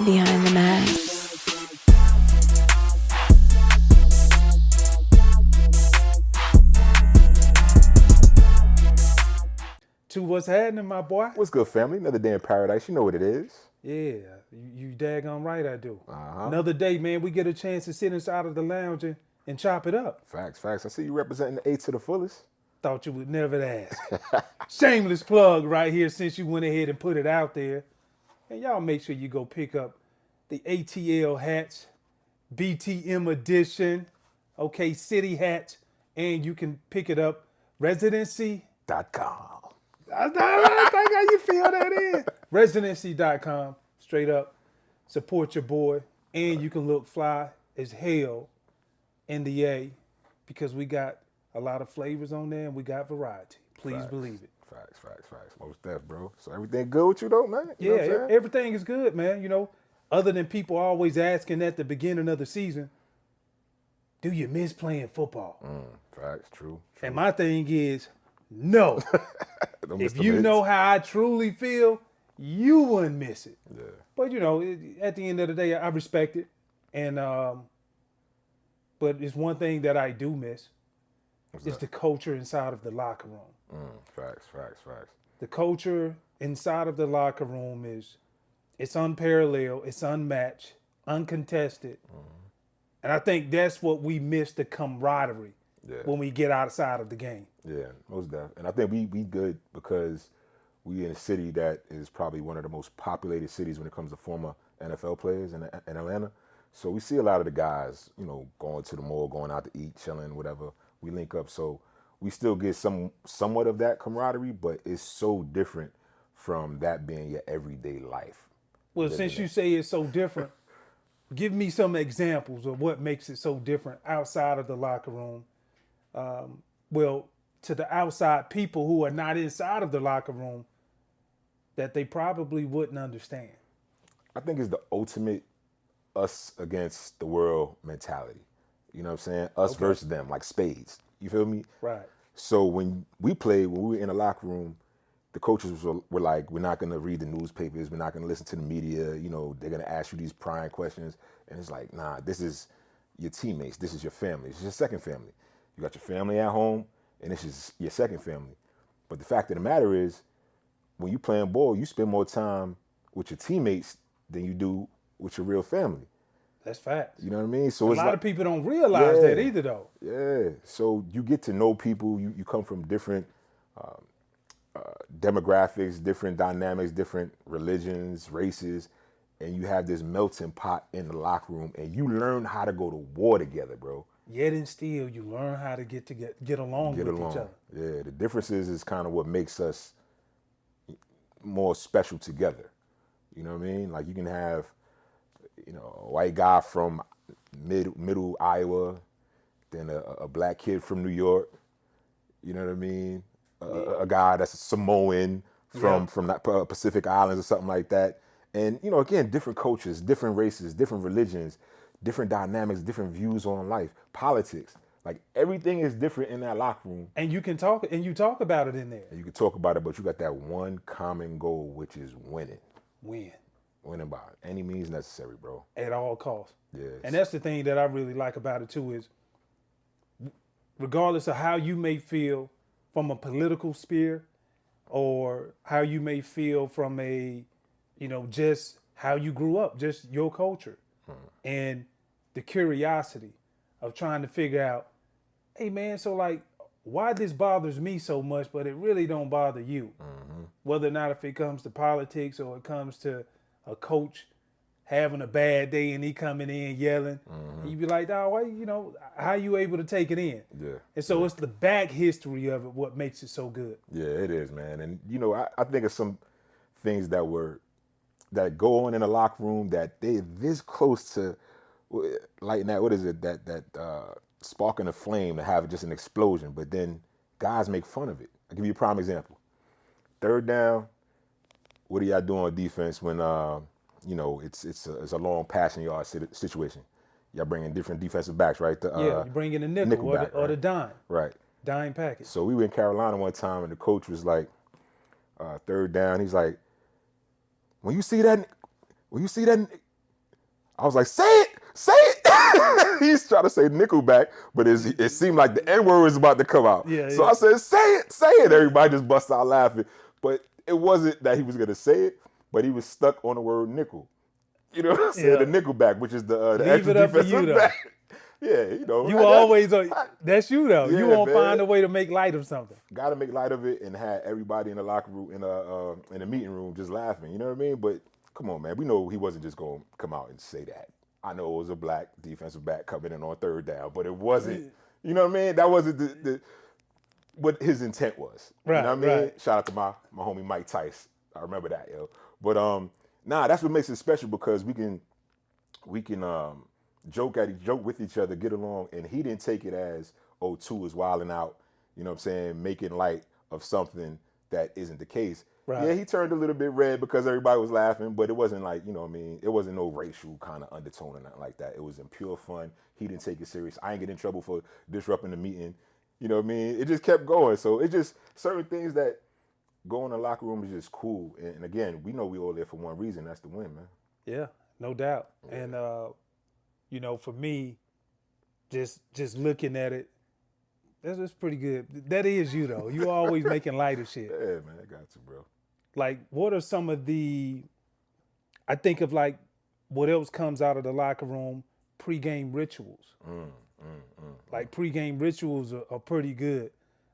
Behind the mask. To what's happening, my boy? What's good, family? Another day in paradise. You know what it is. Yeah, you daggone right I do. Uh-huh. Another day, man, we get a chance to sit inside of the lounge and chop it up. Facts. I see you representing the A to the fullest. Thought you would never ask. Shameless plug right here since you went ahead and put it out there. And y'all make sure you go pick up the ATL hats, BTM edition, okay, city hats, and you can pick it up, residency.com. I think how you feel that is. Residency.com, straight up. Support your boy. And you can look fly as hell in the A because we got a lot of flavors on there and we got variety. Please believe it. Facts. Most def, bro. So everything good with you, though, man? You know everything is good, man. You know, other than people always asking at the beginning of the season, do you miss playing football? Facts, true. And my thing is, no. If you know how I truly feel, you wouldn't miss it. Yeah. But, you know, at the end of the day, I respect it. And, but it's one thing that I do miss. It's the culture inside of the locker room. Facts. The culture inside of the locker room it's unparalleled, it's unmatched, uncontested. And I think that's what we miss, the camaraderie when we get outside of the game. Yeah, most definitely. And I think we good because we in a city that is probably one of the most populated cities when it comes to former NFL players in Atlanta. So we see a lot of the guys, you know, going to the mall, going out to eat, chilling, whatever. We link up. So we still get somewhat of that camaraderie, but it's so different from that being your everyday life. Well, since you say it's so different, give me some examples of what makes it so different outside of the locker room. Well, to the outside people who are not inside of the locker room that they probably wouldn't understand. I think it's the ultimate us against the world mentality. You know what I'm saying? Us versus them, like spades. You feel me? Right. So when we were in the locker room, the coaches were like, we're not going to read the newspapers. We're not going to listen to the media. You know, they're going to ask you these prying questions. And it's like, nah, this is your teammates. This is your family. This is your second family. You got your family at home, and this is your second family. But the fact of the matter is, when you playing ball, you spend more time with your teammates than you do with your real family. That's facts. You know what I mean? So a lot of people don't realize that either, though. Yeah. So you get to know people. You come from different demographics, different dynamics, different religions, races, and you have this melting pot in the locker room, and you learn how to go to war together, bro. Yet and still, you learn how to get along with each other. Yeah, the differences is kind of what makes us more special together. You know what I mean? Like you can have, you know, a white guy from middle Iowa, then a black kid from New York. You know what I mean? A guy that's a Samoan from that Pacific Islands or something like that. And, you know, again, different cultures, different races, different religions, different dynamics, different views on life, politics. Like everything is different in that locker room. And you can talk, and you talk about it in there. And you can talk about it, but you got that one common goal, which is winning. Winning by any means necessary, bro. At all costs. Yes. And that's the thing that I really like about it too is, regardless of how you may feel from a political sphere, or how you may feel from a, you know, just how you grew up, just your culture, and the curiosity of trying to figure out, hey man, so like, why this bothers me so much, but it really don't bother you. Whether or not if it comes to politics or it comes to a coach having a bad day and he coming in yelling, and you be like, dawg, why, you know, how you able to take it in? Yeah. And so it's the back history of it what makes it so good. Yeah, it is, man. And you know, I think of some things that go on in the locker room that they this close to lighting that, what is it, that sparking a flame to have just an explosion, but then guys make fun of it. I'll give you a prime example. Third down, what do y'all do on defense when you know it's a long passing yard situation? Y'all bring in different defensive backs, right? You bring in a nickel or, back, or the dime. Right. Dime package. So we were in Carolina one time, and the coach was like, third down, he's like, when you see that I was like, say it. He's trying to say Nickelback, but it seemed like the N-word was about to come out. Yeah, so yeah. I said, say it. Everybody just bust out laughing. But it wasn't that he was going to say it, but he was stuck on the word nickel. You know what I'm saying? Yeah. The Nickelback, which is the Leave extra it up for defensive you, though. back. Yeah, you know. You always, that's you, though. Yeah, you won't man. find a way to make light of something. Got to make light of it and had everybody in the locker room, in the meeting room just laughing. You know what I mean? But come on, man. We know he wasn't just going to come out and say that. I know it was a black defensive back coming in on third down, but it wasn't, you know what I mean? That wasn't the what his intent was. Right, you know what I mean? right. Shout out to my homie Mike Tice. I remember that, yo. But that's what makes it special because we can joke with each other, get along, and he didn't take it as, oh, two is wilding out, you know what I'm saying, making light of something that isn't the case. Right. Yeah, he turned a little bit red because everybody was laughing, but it wasn't like, you know what I mean, it wasn't no racial kind of undertone or nothing like that. It was in pure fun. He didn't take it serious. I ain't get in trouble for disrupting the meeting. You know what I mean? It just kept going. So it just, certain things that go in the locker room is just cool. And again, we know we all there for one reason. That's to win, man. Yeah, no doubt. Yeah. And, you know, for me, just looking at it, that's pretty good. That is you, though. You always making light of shit. Yeah, man, I got you, bro. Like, what are some of I think of like, what else comes out of the locker room? Pregame rituals. Like, pregame rituals are pretty good.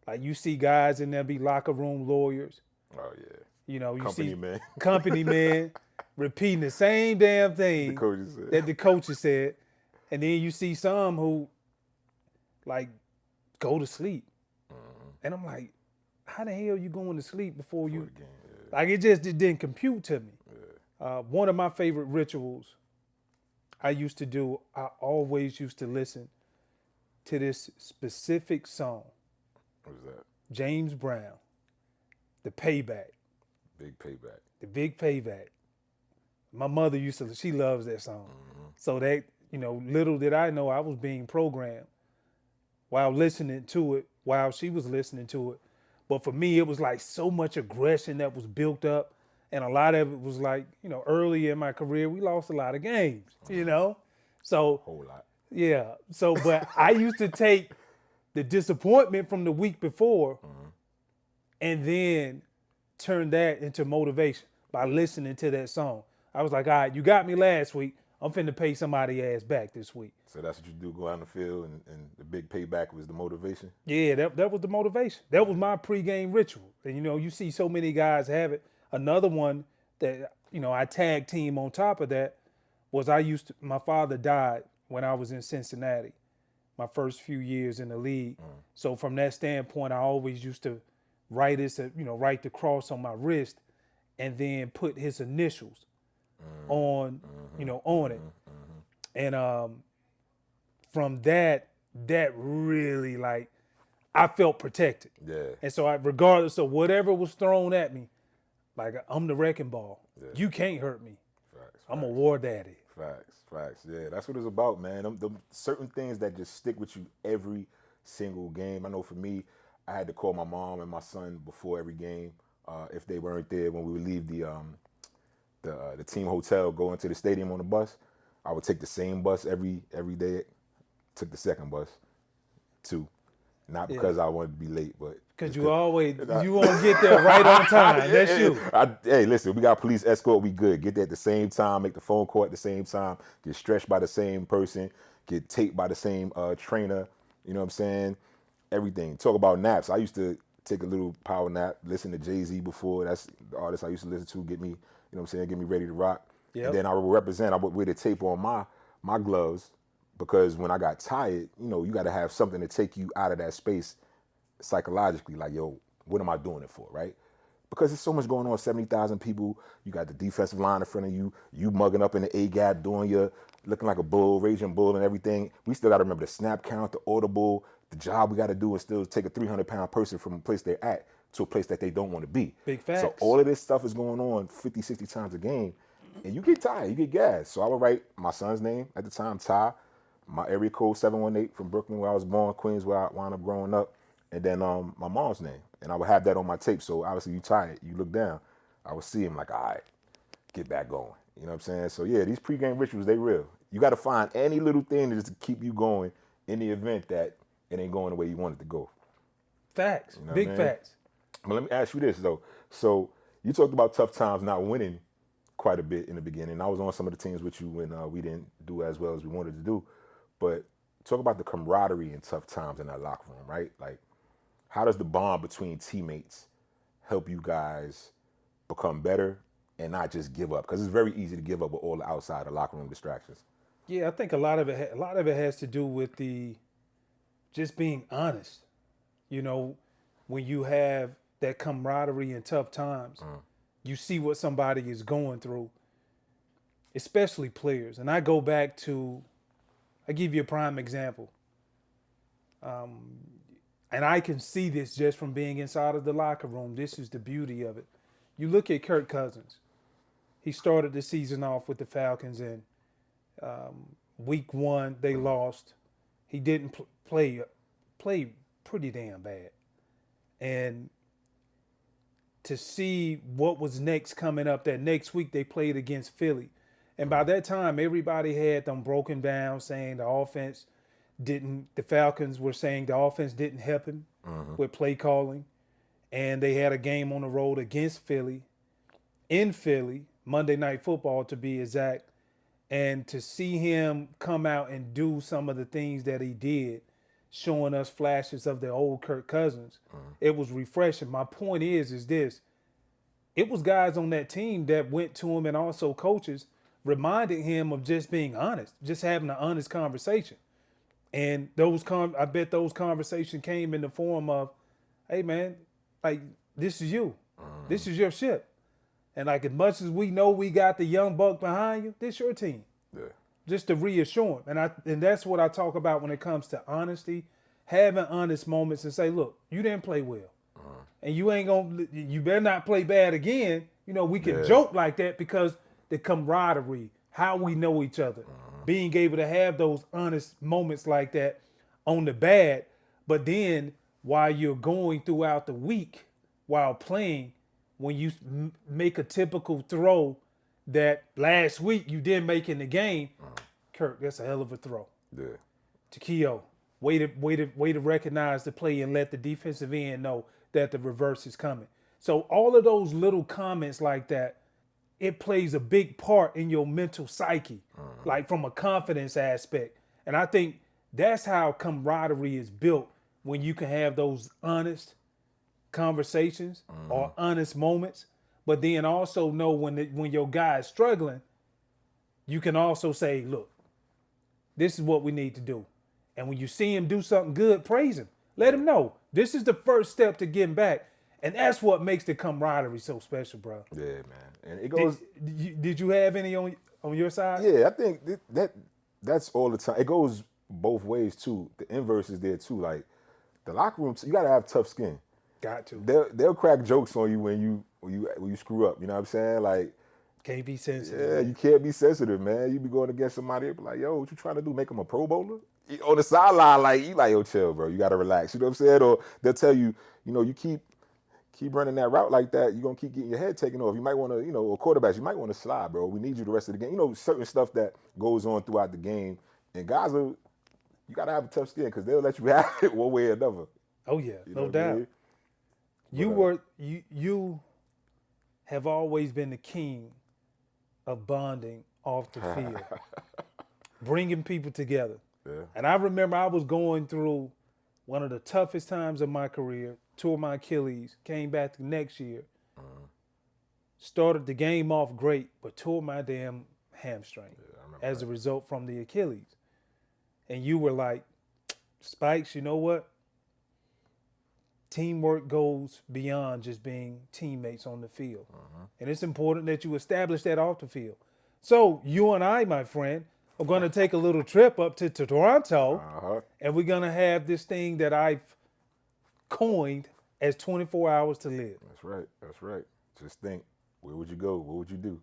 Like, you see guys in there be locker room lawyers. Oh, yeah. You know, you company see man. company man repeating the same damn thing that the coaches said. And then you see some who, like, go to sleep. And I'm like, how the hell you going to sleep before you? The game, yeah. Like, it didn't compute to me. Yeah. One of my favorite rituals I used to do, I always used to listen to this specific song. What was that? James Brown, The Payback. Big Payback. The Big Payback. My mother she loves that song. So that, you know, little did I know I was being programmed while listening to it, while she was listening to it. But for me, it was like so much aggression that was built up. And a lot of it was like, you know, early in my career, we lost a lot of games, you know? So, whole lot. Yeah. So, but I used to take the disappointment from the week before and then turn that into motivation by listening to that song. I was like, all right, you got me last week. I'm finna pay somebody ass back this week. So that's what you do, go out on the field, and the big payback was the motivation? Yeah, that was the motivation. That was my pregame ritual. And, you know, you see so many guys have it. Another one that, you know, I tag team on top of that was my father died when I was in Cincinnati, my first few years in the league. So from that standpoint, I always used to write the cross on my wrist and then put his initials on it. And from that really, like, I felt protected. Yeah. And so regardless of whatever was thrown at me, like, I'm the wrecking ball. Yeah. You can't hurt me. Facts. I'm a war daddy. Facts. Yeah, that's what it's about, man. Them certain things that just stick with you every single game. I know for me, I had to call my mom and my son before every game if they weren't there when we would leave the team hotel, go into the stadium on the bus. I would take the same bus every day. Took the second bus, too. Not because I wanted to be late, but because you won't get there right on time. That's you. Hey, listen, we got police escort. We good. Get there at the same time. Make the phone call at the same time. Get stretched by the same person. Get taped by the same trainer. You know what I'm saying? Everything. Talk about naps. I used to take a little power nap. Listen to Jay-Z before. That's the artist I used to listen to. Get me, you know what I'm saying? Get me ready to rock. Yep. And then I would represent. I would wear the tape on my gloves. Because when I got tired, you know, you got to have something to take you out of that space psychologically. Like, yo, what am I doing it for, right? Because there's so much going on, 70,000 people. You got the defensive line in front of you. You mugging up in the A-gap, looking like a bull, raging bull and everything. We still got to remember the snap count, the audible, the job we got to do and still take a 300-pound person from a place they're at to a place that they don't want to be. Big facts. So all of this stuff is going on 50, 60 times a game. And you get tired, you get gassed. So I would write my son's name at the time, Ty. My area code 718 from Brooklyn, where I was born, Queens, where I wound up growing up, and then my mom's name. And I would have that on my tape. So obviously you tired, you look down, I would see him like, all right, get back going. You know what I'm saying? So yeah, these pregame rituals, they real. You got to find any little thing to just keep you going in the event that it ain't going the way you want it to go. Facts, You know big what I mean? facts. But let me ask you this though. So you talked about tough times not winning quite a bit in the beginning. I was on some of the teams with you when we didn't do as well as we wanted to do. But talk about the camaraderie in tough times in that locker room, right? Like, how does the bond between teammates help you guys become better and not just give up? Because it's very easy to give up with all the outside of locker room distractions. Yeah, I think a lot of it has to do with the just being honest. You know, when you have that camaraderie in tough times, you see what somebody is going through, especially players. And I give you a prime example. And I can see this just from being inside of the locker room. This is the beauty of it. You look at Kirk Cousins. He started the season off with the Falcons, and week 1 they lost. He didn't play pretty damn bad. And to see what was next coming up, that next week they played against Philly. And by that time, everybody had them broken down, saying the Falcons were saying the offense didn't help him with play calling. And they had a game on the road against Philly, in Philly, Monday Night Football to be exact. And to see him come out and do some of the things that he did, showing us flashes of the old Kirk Cousins, it was refreshing. My point is this. It was guys on that team that went to him, and also coaches reminded him of just being honest, just having an honest conversation. And I bet those conversations came in the form of, hey man, like, this is you. This is your ship. And like, as much as we know we got the young buck behind you, this your team. Yeah. Just to reassure him. And that's what I talk about when it comes to honesty, having honest moments and say, look, you didn't play well. And you better not play bad again. You know, we can joke like that because the camaraderie, how we know each other, being able to have those honest moments like that on the bad, but then while you're going throughout the week while playing, when you make a typical throw that last week you didn't make in the game, Kirk, that's a hell of a throw. Yeah. Takeo, way to recognize the play and let the defensive end know that the reverse is coming. So all of those little comments like that, it plays a big part in your mental psyche, like from a confidence aspect. And I think that's how camaraderie is built, when you can have those honest conversations or honest moments, but then also know when your guy is struggling, you can also say, look, this is what we need to do. And when you see him do something good, praise him. Let him know this is the first step to getting back. And that's what makes the camaraderie so special, bro. Yeah, man. And it goes. Did you have any on your side? Yeah, I think that's all the time. It goes both ways too. The inverse is there too. Like, the locker room, you gotta have tough skin. Got to. They'll crack jokes on you when you screw up. You know what I'm saying? Like, can't be sensitive. Yeah, you can't be sensitive, man. You be going against somebody, they be like, yo, what you trying to do? Make him a Pro Bowler? On the sideline, like, you like, yo, chill, bro. You gotta relax. You know what I'm saying? Or they'll tell you, you keep running that route like that, you're gonna keep getting your head taken off. You might want to, or quarterbacks, you might want to slide, bro. We need you the rest of the game. Certain stuff that goes on throughout the game. And guys, you gotta have a tough skin because they'll let you have it one way or another. Oh yeah, You know no doubt. I mean? You have always been the king of bonding off the field, bringing people together. Yeah. And I remember I was going through one of the toughest times of my career, tore my Achilles, came back the next year, started the game off great, but tore my damn hamstring as a result from the Achilles. And you were like, Spikes, you know what? Teamwork goes beyond just being teammates on the field. And it's important that you establish that off the field. So you and I, my friend, are going to take a little trip up to Toronto, and we're going to have this thing that I've coined as 24 hours to live. That's right. Just think, where would you go? What would you do?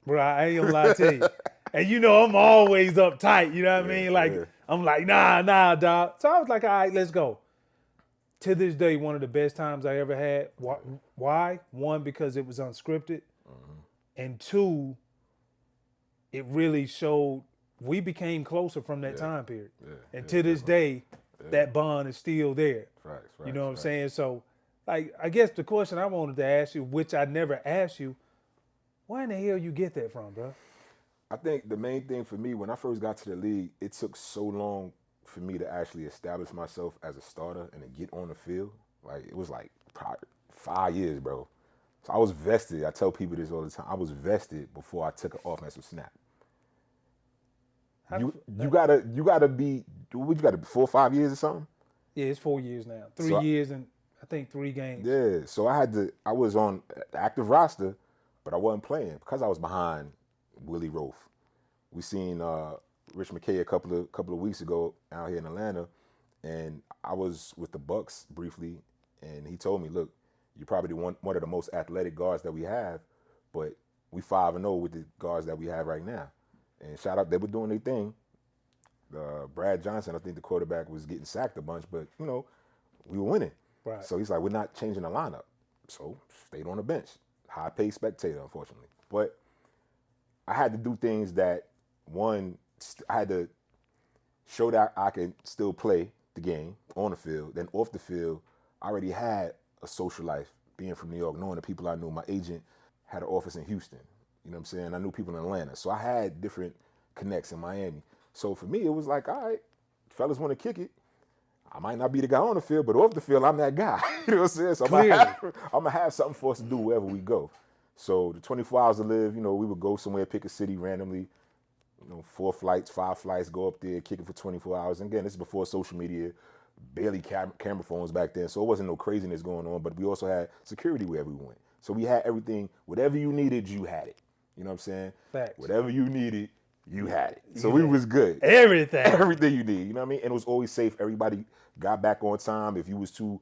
Bro, I ain't gonna lie to you. And I'm always uptight, you know what I mean? Like, I'm like, nah, dog. So I was like, all right, let's go. To this day, one of the best times I ever had. Why? One, because it was unscripted. And two, it really showed we became closer from that time period. And to this definitely. day, that bond is still there. Facts, You know what I'm facts. saying? So, like, I guess the question I wanted to ask you, which I never asked you, where in the hell you get that from, bro? I think the main thing for me, when I first got to the league, it took so long for me to actually establish myself as a starter and to get on the field. Like, it was like probably 5 years, bro. So I was vested. I tell people this all the time. I was vested before I took an offensive snap. You gotta be, what you gotta be, 4 or 5 years or something? Yeah, it's 4 years now. 3 So years and I think 3 games. yeah, so I was on the active roster, but I wasn't playing because I was behind Willie Roaf. We seen Rich McKay a couple of weeks ago out here in Atlanta, and I was with the Bucks briefly, and he told me, look, you're probably one of the most athletic guards that we have, but we 5-0 with the guards that we have right now. And shout out, they were doing their thing. Brad Johnson, I think the quarterback, was getting sacked a bunch, but we were winning. Right. So he's like, we're not changing the lineup. So stayed on the bench. High paid spectator, unfortunately. But I had to do things that, one, I had to show that I could still play the game on the field. Then off the field, I already had a social life, being from New York, knowing the people I knew. My agent had an office in Houston. You know what I'm saying? I knew people in Atlanta. So I had different connects in Miami. So for me, it was like, all right, fellas want to kick it. I might not be the guy on the field, but off the field, I'm that guy. You know what I'm saying? So I'm going to have something for us to do wherever we go. So the 24 hours to live, we would go somewhere, pick a city randomly, 4 flights, 5 flights, go up there, kick it for 24 hours. And again, this is before social media, barely camera phones back then. So it wasn't no craziness going on, but we also had security wherever we went. So we had everything. Whatever you needed, you had it. You know what I'm saying? Facts. Whatever you needed, you had it. So we was good. Everything. Everything you need. You know what I mean? And it was always safe. Everybody got back on time. If you was too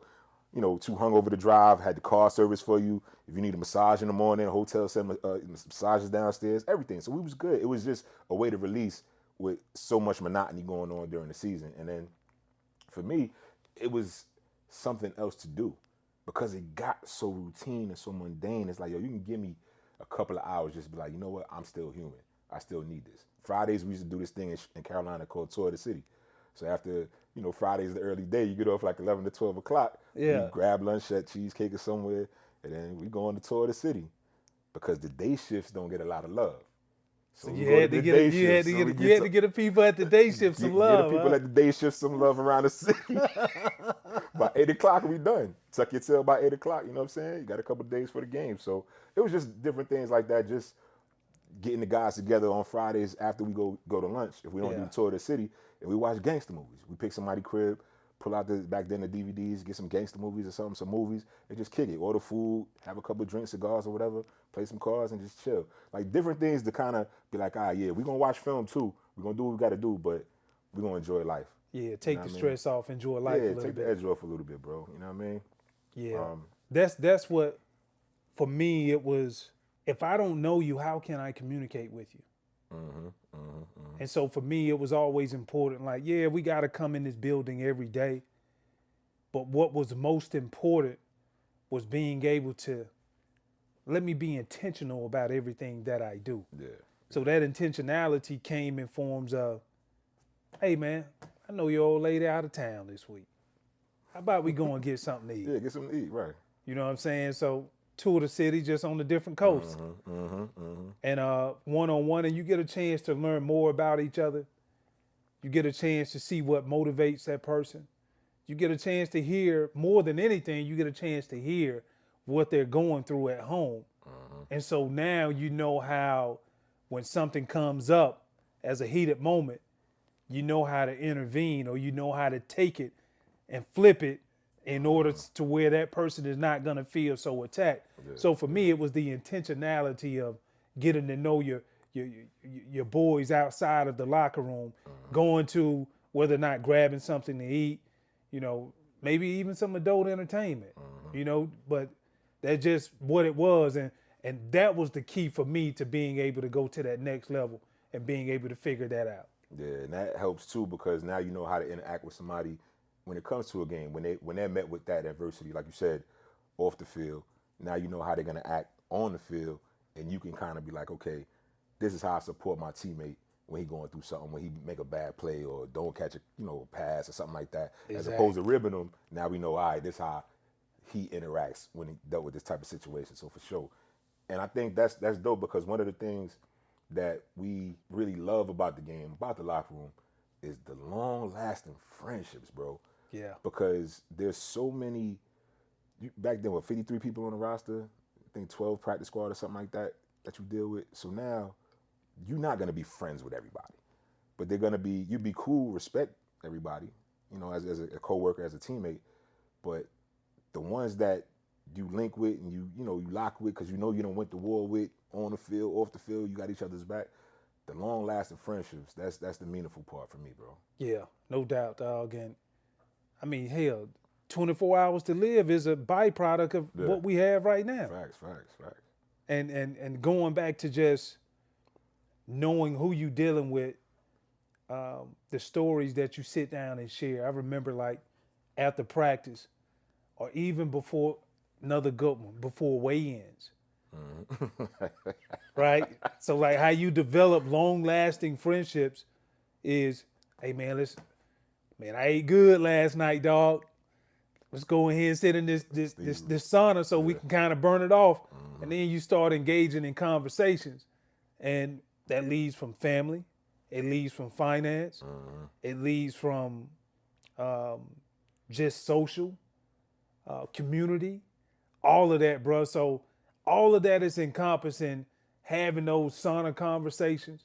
hungover to drive, had the car service for you. If you need a massage in the morning, a hotel sent massages downstairs, everything. So we was good. It was just a way to release with so much monotony going on during the season. And then for me, it was something else to do because it got so routine and so mundane. It's like, yo, you can give me a couple of hours, just be like, you know what? I'm still human. I still need this. Fridays, we used to do this thing in Carolina called Tour of the City. So after, Friday's the early day, you get off like 11 to 12 o'clock. Yeah. You grab lunch at Cheesecake or somewhere, and then we go on the Tour of the City because the day shifts don't get a lot of love. So you had to get the people at the day shift some love. Get the people at the day shift some love around the city. By 8 o'clock, we done. Tuck your tail by 8 o'clock, you know what I'm saying? You got a couple of days for the game. So it was just different things like that, just getting the guys together on Fridays after we go to lunch. If we don't do the Tour of the City, and we watch gangster movies. We pick somebody's crib, pull out back then the DVDs, get some gangster movies or something, some movies, and just kick it. Order food, have a couple of drinks, cigars or whatever, play some cards and just chill. Like different things to kind of be like, we're going to watch film too. We're going to do what we got to do, but we're going to enjoy life. Yeah, take the stress off, enjoy life a little bit. Yeah, take the edge off a little bit, bro. You know what I mean? Yeah. That's what, for me, it was, if I don't know you, how can I communicate with you? And so for me, it was always important. Like, we got to come in this building every day. But what was most important was being able to let me be intentional about everything that I do. Yeah. So that intentionality came in forms of, hey, man, I know your old lady out of town this week. How about we go and get something to eat? Yeah, get something to eat, right. You know what I'm saying? So tour the city just on a different coast. And one-on-one, and you get a chance to learn more about each other. You get a chance to see what motivates that person. You get a chance to hear, more than anything, you get a chance to hear what they're going through at home. And so now you know how, when something comes up as a heated moment, you know how to intervene, or you know how to take it and flip it in order to where that person is not going to feel so attacked. Yeah. So for me, it was the intentionality of getting to know your boys outside of the locker room, going to, whether or not grabbing something to eat, maybe even some adult entertainment, but that's just what it was. And that was the key for me to being able to go to that next level and being able to figure that out. Yeah, and that helps too, because now you know how to interact with somebody when it comes to a game, when they're met with that adversity, like you said, off the field. Now you know how they're gonna act on the field, and you can kind of be like, okay, this is how I support my teammate when he going through something, when he make a bad play or don't catch a pass or something like that. Exactly. As opposed to ribbing him, now we know, all right, this is how he interacts when he dealt with this type of situation. So for sure. And I think that's dope, because one of the things that we really love about the game, about the locker room, is the long-lasting friendships, bro. Yeah. Because there's so many, back then, 53 people on the roster, I think 12 practice squad or something like that you deal with. So now, you're not going to be friends with everybody. But they're going to be, you be cool, respect everybody, as a coworker, as a teammate. But the ones that you link with and you lock with, because you don't went to war with, on the field, off the field, you got each other's back. The long-lasting friendships, that's the meaningful part for me, bro. Yeah, no doubt, dog. And I mean, hell, 24 hours to live is a byproduct of what we have right now. Facts. And going back to just knowing who you dealing with, the stories that you sit down and share. I remember, like, after practice, or even before another good one, before weigh-ins. Right? So, like, how you develop long-lasting friendships is, hey, man, I ate good last night, dog. Let's go in here and sit in this sauna so we can kind of burn it off. And then you start engaging in conversations. And that leads from family. It leads from finance. It leads from just social, community, all of that, bro. So all of that is encompassing having those sauna conversations,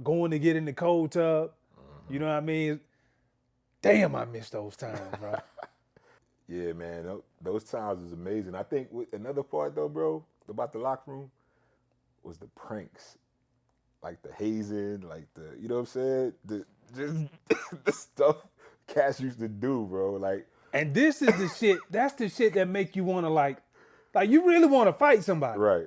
going to get in the cold tub. You know what I mean? Damn, I miss those times, bro. Yeah, man, those times was amazing. I think another part, though, bro, about the locker room was the pranks. Like the hazing, like you know what I'm saying? The stuff cats used to do, bro. Like, and this is the shit, that's the shit that make you want to, like you really want to fight somebody. Right.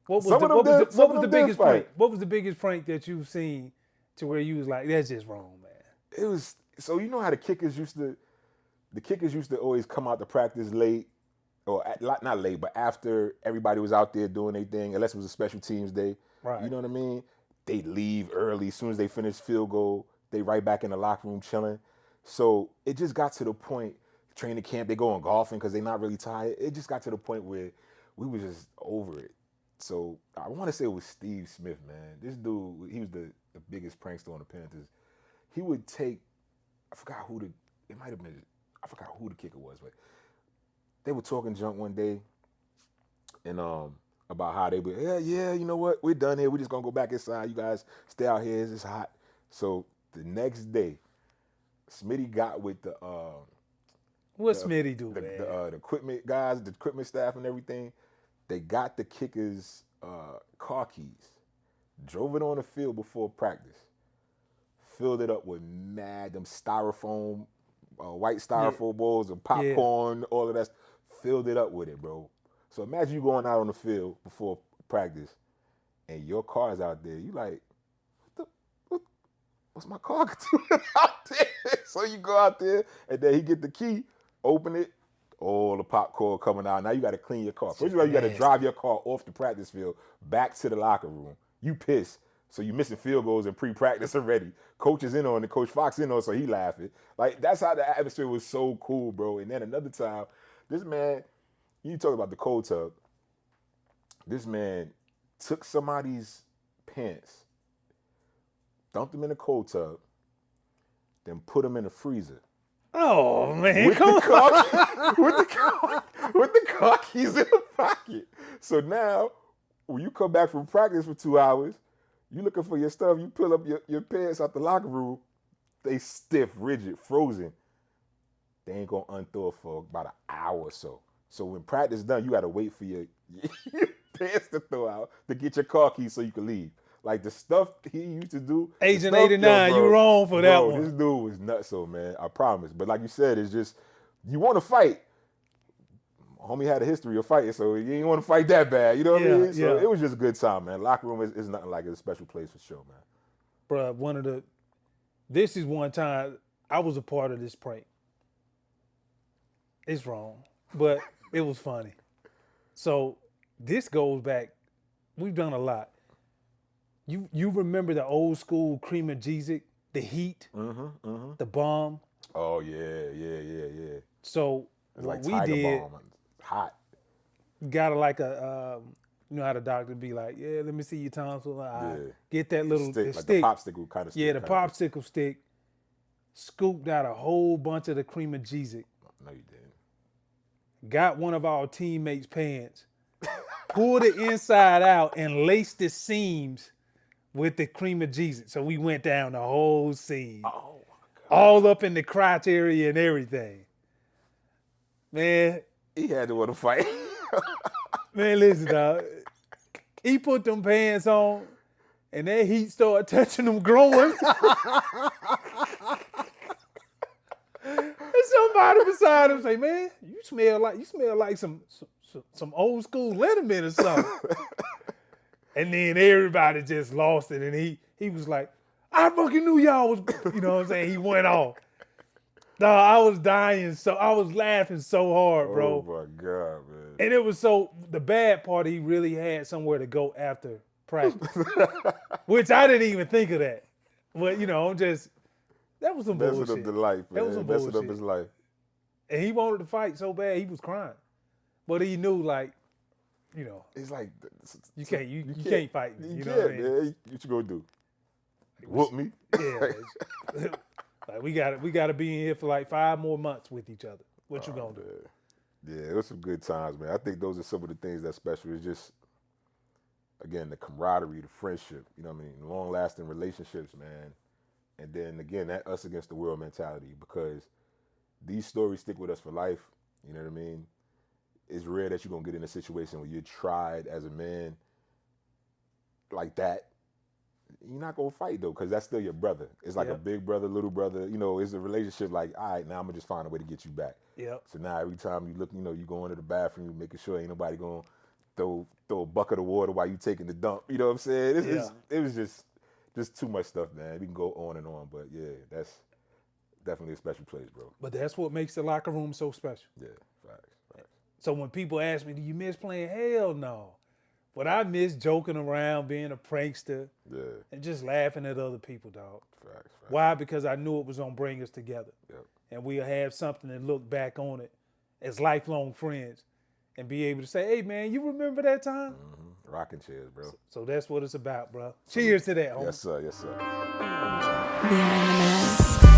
What was the biggest prank? What was the biggest prank that you've seen to where you was like, that's just wrong, man? It was, so you know how the kickers used to always come out to practice late, or not late, but after everybody was out there doing their thing, unless it was a special teams day. Right. You know what I mean? They leave early. As soon as they finish field goal, they right back in the locker room chilling. So it just got to the point, training camp, they going golfing because they're not really tired. It just got to the point where we was just over it. So I want to say it was Steve Smith, man. This dude, he was the biggest prankster on the Panthers. He would take, I forgot who the kicker was, but they were talking junk one day, and about how they would, yeah, you know what? We're done here. We're just going to go back inside. You guys stay out here. It's hot. So the next day, Smitty got with the what Smitty do, the man? the equipment guys, the equipment staff and everything. They got the kickers' car keys, drove it on the field before practice, filled it up with them styrofoam, white styrofoam balls and popcorn, all of that. Filled it up with it, bro. So imagine you going out on the field before practice, and your car's out there. You like, what's my car doing out there? So you go out there, and then he get the key, open it, all the popcorn coming out. Now you got to clean your car. First of all, you got to drive your car off the practice field back to the locker room. You pissed, so you missing field goals in pre-practice already. Coach is in on it. Coach Fox in on it, so he laughing. Like, that's how the atmosphere was so cool, bro. And then another time, this man, you talk about the cold tub. This man took somebody's pants, dumped them in the cold tub, then put them in the freezer. Oh, man, with the car keys in the pocket. So now, when you come back from practice for 2 hours, you looking for your stuff, you pull up your pants out the locker room, they stiff, rigid, frozen. They ain't gonna unthaw for about an hour or so. So when practice done, you gotta wait for your pants to throw out to get your car keys so you can leave. Like the stuff he used to do. Agent 89, you wrong for that one. This dude was nutso, man. I promise. But like you said, it's just, you want to fight. Homie had a history of fighting, so you ain't want to fight that bad. You know what I mean? So it was just a good time, man. Locker room is nothing like it. It's a special place for sure, man. Bruh, this is one time I was a part of this prank. It's wrong, but it was funny. So this goes back, we've done a lot. You remember the old school cream of Jesus, the heat, the bomb. Oh yeah. So It's what like we Tiger did, Bomb. It's hot. got like a, you know how the doctor be like, yeah, let me see your tonsils. Get that little Stick, the like stick. the popsicle kind of stick. Yeah, the popsicle stick. Scooped out a whole bunch of the cream of Jesus. No, you didn't. Got one of our teammates' pants, pulled it inside out, and laced the seams with the cream of Jesus. So we went down the whole seam. Oh my God. All up in the crotch area and everything. Man. He had to want to fight. Man, listen, dog. He put them pants on, and that heat started touching them growing. And somebody beside him say, "Man, you smell like some old school liniment or something." And then everybody just lost it, and he was like, "I fucking knew y'all was," you know what I'm saying? He went off. No, I was dying, so I was laughing so hard, bro. Oh my God, man. And it was the bad part, he really had somewhere to go after practice, which I didn't even think of that. But, you know, that was some bullshit. Messing up the life, man. That was some Messing bullshit. up his life. And he wanted to fight so bad, he was crying. But he knew, like, you know. It's like, you can't fight me. You know can't, what I mean? man. What you gonna do? Whoop me? Yeah. Like, we gotta be in here for like 5 more months with each other. What you gonna do? Yeah, it was some good times, man. I think those are some of the things that's special. It's just, again, the camaraderie, the friendship, you know what I mean? Long-lasting relationships, man. And then, again, that us against the world mentality, because these stories stick with us for life, you know what I mean? It's rare that you're going to get in a situation where you're tried as a man like that. You're not going to fight, though, because that's still your brother. It's like a big brother, little brother. You know, it's a relationship like, all right, now I'm going to just find a way to get you back. Yep. So now every time you look, you know, you go into the bathroom, you're making sure ain't nobody going to throw a bucket of water while you taking the dump. You know what I'm saying? It was just too much stuff, man. We can go on and on, but yeah, that's definitely a special place, bro. But that's what makes the locker room so special. Yeah, facts. So when people ask me, do you miss playing? Hell no. But I miss joking around, being a prankster, and just laughing at other people, dog. Facts. Why? Because I knew it was going to bring us together. Yep. And we'll have something to look back on it as lifelong friends and be able to say, hey, man, you remember that time? Mm-hmm. Rocking chairs, bro. So that's what it's about, bro. Cheers to that, homie. Yes, sir. Behind the mask.